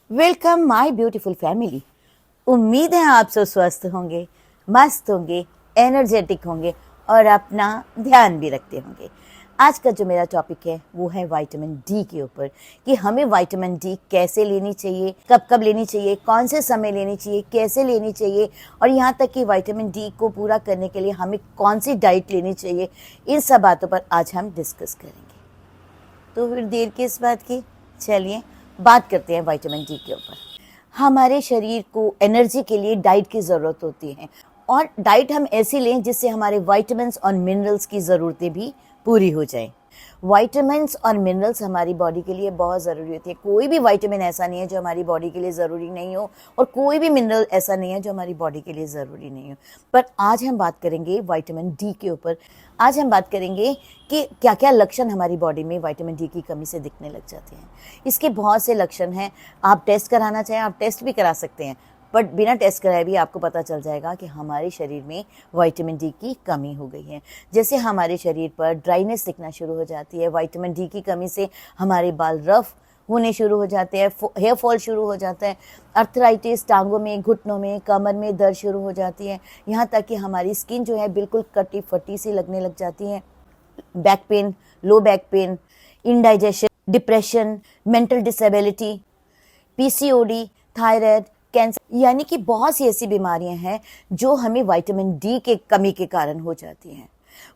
Welcome my beautiful family. उम्मीद है आप सब स्वस्थ होंगे, मस्त होंगे, एनर्जेटिक होंगे और अपना ध्यान भी रखते होंगे। आज का जो मेरा टॉपिक है वो है विटामिन डी के ऊपर कि हमें विटामिन डी कैसे लेनी चाहिए, कब कब लेनी चाहिए, कौन से समय लेनी चाहिए, कैसे लेनी चाहिए और यहाँ तक कि विटामिन डी को पूरा करने के लिए हमें कौन सी डाइट लेनी चाहिए। इन सब बातों पर आज हम डिस्कस करेंगे। तो फिर देर किस बात की, चलिए बात करते हैं विटामिन डी के ऊपर। हमारे शरीर को एनर्जी के लिए डाइट की ज़रूरत होती है और डाइट हम ऐसी लें जिससे हमारे विटामिन्स और मिनरल्स की ज़रूरतें भी पूरी हो जाएं। विटामिन्स और मिनरल्स हमारी बॉडी के लिए बहुत ज़रूरी होती है। कोई भी विटामिन ऐसा नहीं है जो हमारी बॉडी के लिए ज़रूरी नहीं हो और कोई भी मिनरल ऐसा नहीं है जो हमारी बॉडी के लिए ज़रूरी नहीं हो। पर आज हम बात करेंगे विटामिन डी के ऊपर। आज हम बात करेंगे कि क्या क्या लक्षण हमारी बॉडी में विटामिन डी की कमी से दिखने लग जाते हैं। इसके बहुत से लक्षण हैं। आप टेस्ट कराना चाहें आप टेस्ट भी करा सकते हैं, बट बिना टेस्ट कराए भी आपको पता चल जाएगा कि हमारे शरीर में विटामिन डी की कमी हो गई है। जैसे हमारे शरीर पर ड्राइनेस दिखना शुरू हो जाती है, विटामिन डी की कमी से हमारे बाल रफ होने शुरू हो जाते हैं, हेयर फॉल शुरू हो जाता है, अर्थराइटिस, टांगों में, घुटनों में, कमर में दर्द शुरू हो जाती है, यहाँ तक कि हमारी स्किन जो है बिल्कुल कटी फटी सी लगने लग जाती है। Back pain, low back pain, indigestion, depression, mental disability, PCOD, thyroid, cancer, यानी कि बहुत सी ऐसी बीमारियां हैं जो हमें विटामिन डी के कमी के कारण हो जाती हैं।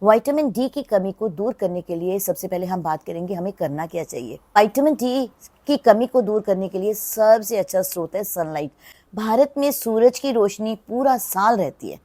विटामिन डी की कमी को दूर करने के लिए सबसे पहले हम बात करेंगे हमें करना क्या चाहिए। विटामिन डी की कमी को दूर करने के लिए सबसे अच्छा स्रोत है सनलाइट। भारत में सूरज की रोशनी पूरा साल रहती है,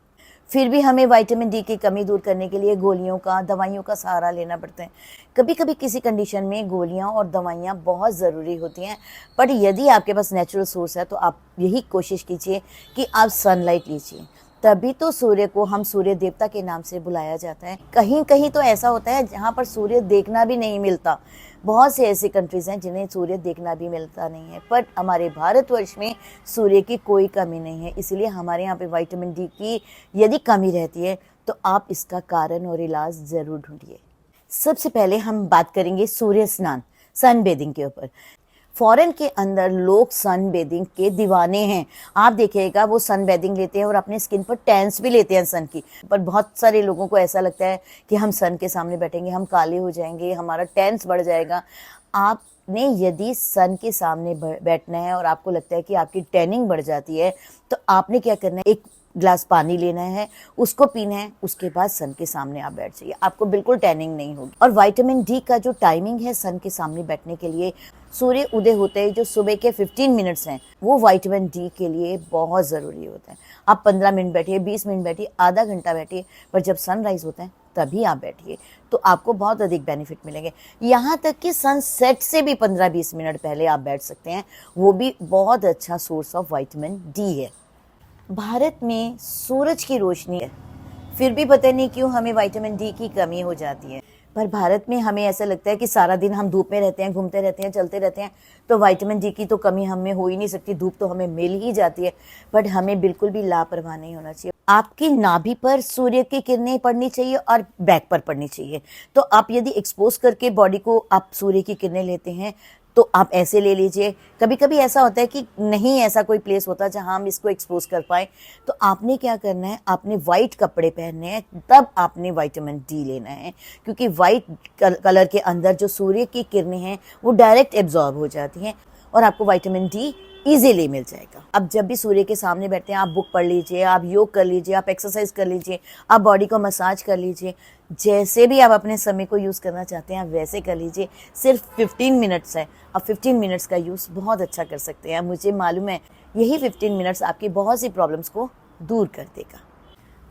फिर भी हमें विटामिन डी की कमी दूर करने के लिए गोलियों का, दवाइयों का सहारा लेना पड़ता है। कभी कभी किसी कंडीशन में गोलियां और दवाइयां बहुत ज़रूरी होती हैं, पर यदि आपके पास नेचुरल सोर्स है तो आप यही कोशिश कीजिए कि आप सनलाइट लीजिए। तभी तो सूर्य को हम सूर्य देवता के नाम से बुलाया जाता है। कहीं कहीं तो ऐसा होता है जहाँ पर सूर्य देखना भी नहीं मिलता। बहुत से ऐसी कंट्रीज़ हैं जिन्हें सूर्य देखना भी मिलता नहीं है, पर हमारे भारतवर्ष में सूर्य की कोई कमी नहीं है। इसलिए हमारे यहाँ पे विटामिन डी की यदि कमी रहती है तो आप इसका कारण और इलाज ज़रूर ढूंढिए। सबसे पहले हम बात करेंगे सूर्य स्नान, सन बेदिंग के ऊपर। फॉरेन के अंदर लोग सन बेदिंग के दीवाने हैं। आप देखिएगा वो सन बेदिंग लेते हैं और अपने स्किन पर टैंस भी लेते हैं सन की। पर बहुत सारे लोगों को ऐसा लगता है कि हम सन के सामने बैठेंगे हम काले हो जाएंगे, हमारा टैंस बढ़ जाएगा। आपने यदि सन के सामने बैठना है और आपको लगता है कि आपकी टैनिंग बढ़ जाती है तो आपने क्या करना है, एक ग्लास पानी लेना है, उसको पीना है, उसके बाद सन के सामने आप बैठ जाइए, आपको बिल्कुल टैनिंग नहीं होगी। और विटामिन डी का जो टाइमिंग है सन के सामने बैठने के लिए, सूर्य उदय होते ही जो सुबह के 15 मिनट्स हैं वो विटामिन डी के लिए बहुत ज़रूरी होता है। आप 15 मिनट बैठिए, 20 मिनट बैठिए, आधा घंटा बैठिए, पर जब सनराइज होता है तभी आप बैठिए तो आपको बहुत अधिक बेनिफिट मिलेंगे। यहाँ तक कि सनसेट से भी 15-20 मिनट पहले आप बैठ सकते हैं, वो भी बहुत अच्छा सोर्स ऑफ विटामिन डी है। भारत में सूरज की रोशनी है, फिर भी पता नहीं क्यों हमें विटामिन डी की कमी हो जाती है। पर भारत में हमें ऐसा लगता है कि सारा दिन हम धूप में रहते हैं, घूमते रहते हैं, चलते रहते हैं, तो विटामिन डी की तो कमी हमें हो ही नहीं सकती, धूप तो हमें मिल ही जाती है। बट हमें बिल्कुल भी लापरवाह नहीं होना चाहिए। आपकी नाभि पर सूर्य की किरणें पड़नी चाहिए और बैक पर पड़नी चाहिए। तो आप यदि एक्सपोज करके बॉडी को आप सूर्य की किरणें लेते हैं तो आप ऐसे ले लीजिए। कभी कभी ऐसा होता है कि नहीं ऐसा कोई प्लेस होता जहां हम इसको एक्सपोज कर पाए, तो आपने क्या करना है, आपने वाइट कपड़े पहनने हैं, तब आपने विटामिन डी लेना है, क्योंकि वाइट कलर के अंदर जो सूर्य की किरणें हैं वो डायरेक्ट एब्जॉर्ब हो जाती हैं और आपको विटामिन डी इजीली मिल जाएगा। अब जब भी सूर्य के सामने बैठते हैं आप बुक पढ़ लीजिए, आप योग कर लीजिए, आप एक्सरसाइज कर लीजिए, आप बॉडी को मसाज कर लीजिए, जैसे भी आप अपने समय को यूज़ करना चाहते हैं आप वैसे कर लीजिए। सिर्फ 15 मिनट्स है, आप 15 मिनट्स का यूज़ बहुत अच्छा कर सकते हैं। मुझे मालूम है यही 15 मिनट्स आपकी बहुत सी प्रॉब्लम्स को दूर कर देगा।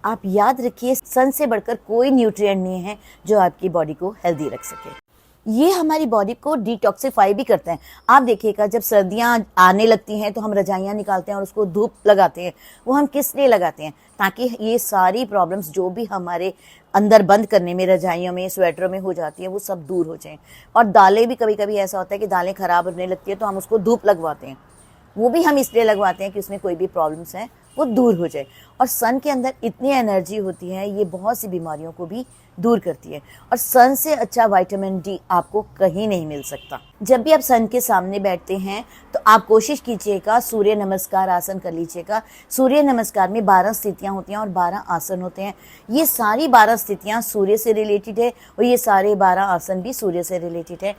आप याद रखिए सन से बढ़कर कोई न्यूट्रिएंट नहीं है जो आपकी बॉडी को हेल्दी रख सके। ये हमारी बॉडी को डिटॉक्सिफाई भी करते हैं। आप देखिएगा जब सर्दियाँ आने लगती हैं तो हम रजाइयाँ निकालते हैं और उसको धूप लगाते हैं। वो हम किस लिए लगाते हैं, ताकि ये सारी प्रॉब्लम्स जो भी हमारे अंदर बंद करने में, रजाइयों में, स्वेटरों में हो जाती है वो सब दूर हो जाएं। और दालें भी कभी कभी ऐसा होता है कि दालें ख़राब होने लगती है तो हम उसको धूप लगवाते हैं, वो भी हम इसलिए लगवाते हैं कि उसमें कोई भी प्रॉब्लम्स हैं वो दूर हो जाए। और सन के अंदर इतनी एनर्जी होती है, ये बहुत सी बीमारियों को भी दूर करती है। और सन से अच्छा विटामिन डी आपको कहीं नहीं मिल सकता। जब भी आप सन के सामने बैठते हैं तो आप कोशिश कीजिएगा सूर्य नमस्कार आसन कर लीजिएगा। सूर्य नमस्कार में 12 स्थितियाँ होती हैं और 12 आसन होते हैं। ये सारी 12 स्थितियाँ सूर्य से रिलेटेड है और ये सारे 12 आसन भी सूर्य से रिलेटेड है।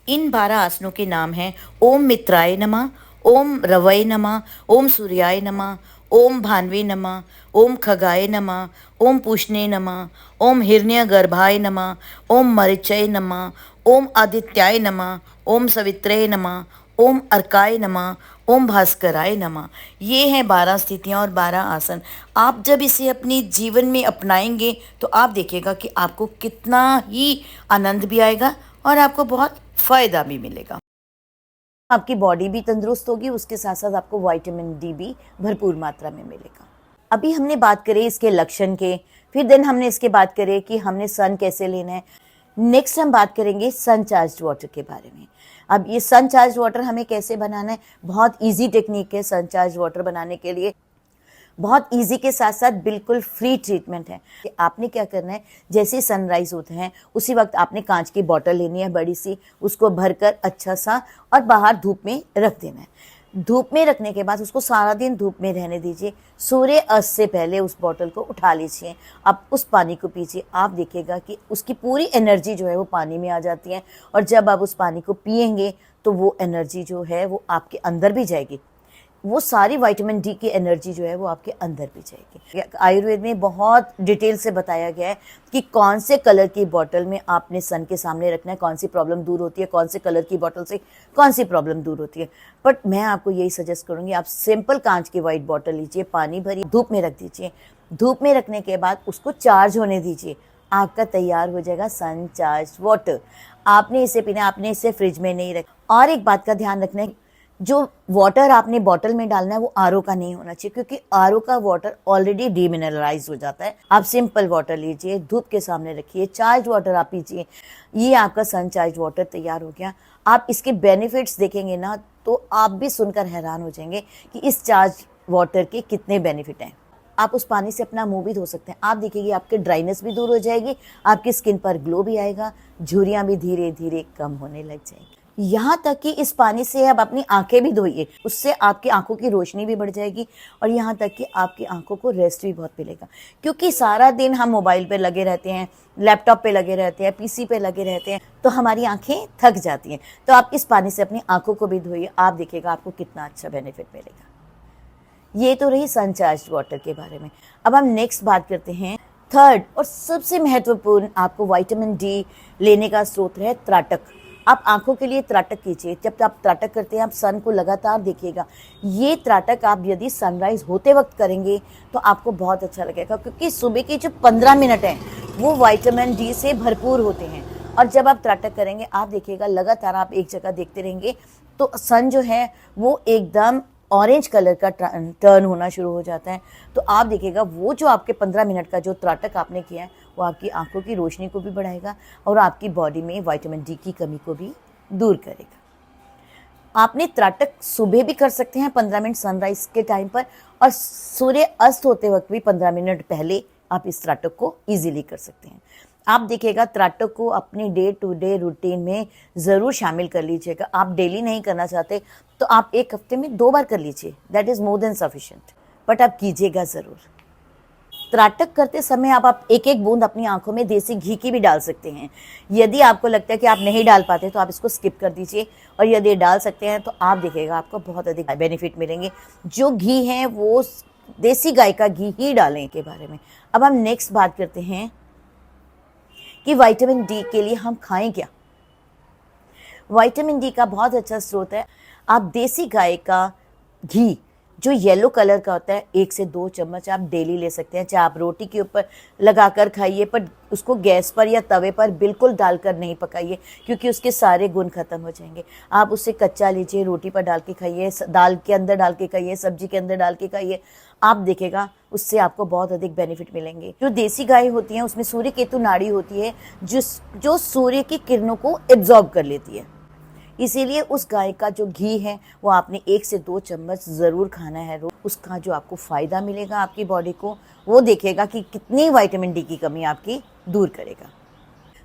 इन 12 आसनों के नाम हैं ओम मित्राय नमः, ओम रवये नमः, ओम सूर्याय नमः, ओम भान्वे नमः, ओम खगाय नमः, ओम पूष्णे नमः, ओम हिरण्यगर्भाय नमः, ओम मरीचय नमः, ओम आदित्याय नमः, ओम सवित्रे नमः, ओम अर्काय नमः, ओम भास्कराय नमः। ये हैं 12 स्थितियाँ और 12 आसन। आप जब इसे अपने जीवन में अपनाएंगे तो आप देखिएगा कि आपको कितना ही आनंद भी आएगा और आपको बहुत फ़ायदा भी मिलेगा। आपकी बॉडी भी तंदुरुस्त होगी, उसके साथ साथ आपको विटामिन डी भी भरपूर मात्रा में मिलेगा। अभी हमने बात करी इसके लक्षण के, फिर देन हमने इसके बात करी कि हमने सन कैसे लेना है। नेक्स्ट हम बात करेंगे सन चार्ज वाटर के बारे में। अब ये सन चार्ज वाटर हमें कैसे बनाना है, बहुत इजी टेक्निक है सन चार्ज वाटर बनाने के लिए। बहुत इजी के साथ साथ बिल्कुल फ्री ट्रीटमेंट है। आपने क्या करना है, जैसे सनराइज होते हैं उसी वक्त आपने कांच की बोतल लेनी है बड़ी सी, उसको भरकर अच्छा सा और बाहर धूप में रख देना है। धूप में रखने के बाद उसको सारा दिन धूप में रहने दीजिए। सूर्य अस्त से पहले उस बोतल को उठा लीजिए, आप उस पानी को पीजिए। आप देखिएगा कि उसकी पूरी एनर्जी जो है वो पानी में आ जाती है और जब आप उस पानी को पिएंगे तो वो एनर्जी जो है वो आपके अंदर भी जाएगी। वो सारी विटामिन डी की एनर्जी जो है वो आपके अंदर भी जाएगी। आयुर्वेद में बहुत डिटेल से बताया गया है कि कौन से कलर की बोतल में आपने सन के सामने रखना है, कौन सी प्रॉब्लम दूर होती है, कौन से कलर की बोतल से कौन सी प्रॉब्लम दूर होती है। बट मैं आपको यही सजेस्ट करूँगी, आप सिंपल कांच की वाइट बोतल लीजिए, पानी भरी, धूप में रख दीजिए। धूप में रखने के बाद उसको चार्ज होने दीजिए, आपका तैयार हो जाएगा सन चार्ज वाटर। आपने इसे पीना, आपने इसे फ्रिज में नहीं रखा। और एक बात का ध्यान रखना है, जो वाटर आपने बॉटल में डालना है वो आरओ का नहीं होना चाहिए, क्योंकि आरओ का वाटर ऑलरेडी डीमिनरलाइज हो जाता है। आप सिंपल वाटर लीजिए, धूप के सामने रखिए, चार्ज वाटर आप पीजिए। ये आपका सन चार्ज वाटर तैयार हो गया। आप इसके बेनिफिट्स देखेंगे ना तो आप भी सुनकर हैरान हो जाएंगे कि इस चार्ज वाटर के कितने बेनिफिट हैं। आप उस पानी से अपना मुंह भी धो सकते हैं। आप देखिए आपके ड्राइनेस भी दूर हो जाएगी, आपकी स्किन पर ग्लो भी आएगा, झुर्रियाँ भी धीरे धीरे कम होने लग जाएगी। यहाँ तक कि इस पानी से आप अपनी आंखें भी धोइए, उससे आपकी आंखों की रोशनी भी बढ़ जाएगी और यहाँ तक कि आपकी आंखों को रेस्ट भी बहुत मिलेगा। क्योंकि सारा दिन हम मोबाइल पे लगे रहते हैं, लैपटॉप पे लगे रहते हैं, पीसी पे लगे रहते हैं, तो हमारी आंखें थक जाती हैं। तो आप इस पानी से अपनी आंखों को भी धोइए, आप देखिएगा आपको कितना अच्छा बेनिफिट मिलेगा। ये तो रही सन चार्ज वाटर के बारे में। अब हम नेक्स्ट बात करते हैं थर्ड और सबसे महत्वपूर्ण आपको विटामिन डी लेने का स्रोत है त्राटक। आप आंखों के लिए त्राटक कीजिए। जब आप त्राटक करते हैं आप सन को लगातार देखिएगा। ये त्राटक आप यदि सनराइज होते वक्त करेंगे तो आपको बहुत अच्छा लगेगा, क्योंकि सुबह के जो 15 मिनट हैं वो विटामिन डी से भरपूर होते हैं। और जब आप त्राटक करेंगे आप देखिएगा लगातार आप एक जगह देखते रहेंगे तो सन जो है वो एकदम ऑरेंज कलर का टर्न होना शुरू हो जाता है। तो आप देखिएगा वो जो आपके 15 मिनट का जो त्राटक आपने किया है वो आपकी आंखों की रोशनी को भी बढ़ाएगा और आपकी बॉडी में विटामिन डी की कमी को भी दूर करेगा। आपने त्राटक सुबह भी कर सकते हैं 15 मिनट सनराइज के टाइम पर, और सूर्य अस्त होते वक्त भी 15 मिनट पहले आप इस त्राटक को इजीली कर सकते हैं। आप देखिएगा त्राटक को अपने डे टू डे रूटीन में ज़रूर शामिल कर लीजिएगा। आप डेली नहीं करना चाहते तो आप एक हफ्ते में 2 बार कर लीजिए, that is more than sufficient, but आप कीजिएगा ज़रूर। त्राटक करते समय आप एक एक बूंद अपनी आंखों में देसी घी की भी डाल सकते हैं। यदि आपको लगता है कि आप नहीं डाल पाते तो आप इसको स्किप कर दीजिए, और यदि डाल सकते हैं तो आप देखिएगा आपको बहुत अधिक बेनिफिट मिलेंगे। जो घी है वो देसी गाय का घी ही डालें के बारे में। अब हम नेक्स्ट बात करते हैं कि विटामिन डी के लिए हम खाएं क्या। विटामिन डी का बहुत अच्छा स्रोत है। आप देसी गाय का घी जो येलो कलर का होता है 1 से 2 चम्मच आप डेली ले सकते हैं। चाहे आप रोटी के ऊपर लगाकर खाइए, पर उसको गैस पर या तवे पर बिल्कुल डालकर नहीं पकाइए, क्योंकि उसके सारे गुण खत्म हो जाएंगे। आप उसे कच्चा लीजिए, रोटी पर डाल के खाइए, दाल के अंदर डाल के खाइए, सब्जी के अंदर डाल के खाइए। आप देखेगा उससे आपको बहुत अधिक बेनिफिट मिलेंगे। जो देसी गाय होती हैं उसमें सूर्य केतु नाड़ी होती है जो सूर्य की किरणों को एब्जॉर्ब कर लेती है। इसीलिए उस गाय का जो घी है वो आपने 1 से 2 चम्मच ज़रूर खाना है रोज़। उसका जो आपको फ़ायदा मिलेगा आपकी बॉडी को, वो देखिएगा कि कितनी विटामिन डी की कमी आपकी दूर करेगा।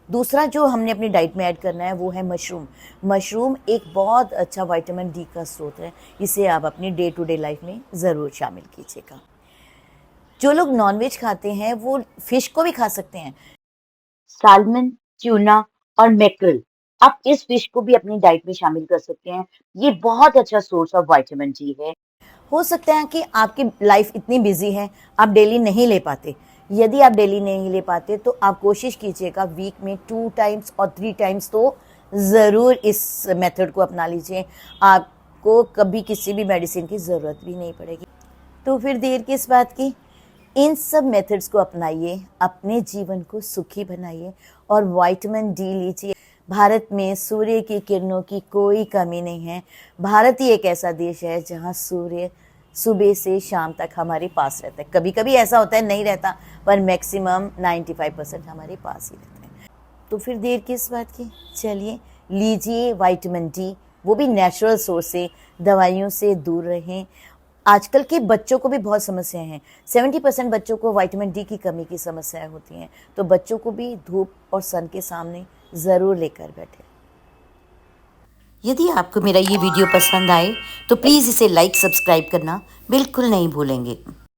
दूसरा जो हमने अपनी डाइट में ऐड करना है वो है मशरूम। मशरूम एक बहुत अच्छा विटामिन डी का स्रोत है, इसे आप अपनी डे टू डे लाइफ में ज़रूर शामिल कीजिएगा। जो लोग नॉनवेज खाते हैं वो फिश को भी खा सकते हैं। साल्मन, ट्यूना और मैक्रेल, आप इस फिश को भी अपनी डाइट में शामिल कर सकते हैं। ये बहुत अच्छा सोर्स ऑफ विटामिन डी है। हो सकता है कि आपकी लाइफ इतनी बिजी है, आप डेली नहीं ले पाते। यदि आप डेली नहीं ले पाते तो आप कोशिश कीजिएगा वीक में 2 टाइम्स और 3 टाइम्स तो ज़रूर इस मेथड को अपना लीजिए। आपको कभी किसी भी मेडिसिन की ज़रूरत भी नहीं पड़ेगी। तो फिर देर किस बात की? इन सब मेथड्स को अपनाइए, अपने जीवन को सुखी बनाइए और विटामिन डी लीजिए। भारत में सूर्य की किरणों की कोई कमी नहीं है। भारत ही एक ऐसा देश है जहाँ सूर्य सुबह से शाम तक हमारे पास रहता है। कभी-कभी ऐसा होता है नहीं रहता, पर मैक्सिमम 95% हमारे पास ही रहता है। तो फिर देर किस बात की? चलिए लीजिए विटामिन डी, वो भी नेचुरल सोर्स से, दवाइयों से दूर रहें। आजकल के बच्चों को भी बहुत समस्याएं हैं। 70% बच्चों को विटामिन डी की कमी की समस्याएं होती हैं, तो बच्चों को भी धूप और सन के सामने ज़रूर लेकर बैठे। यदि आपको मेरा ये वीडियो पसंद आए तो प्लीज़ इसे लाइक सब्सक्राइब करना बिल्कुल नहीं भूलेंगे।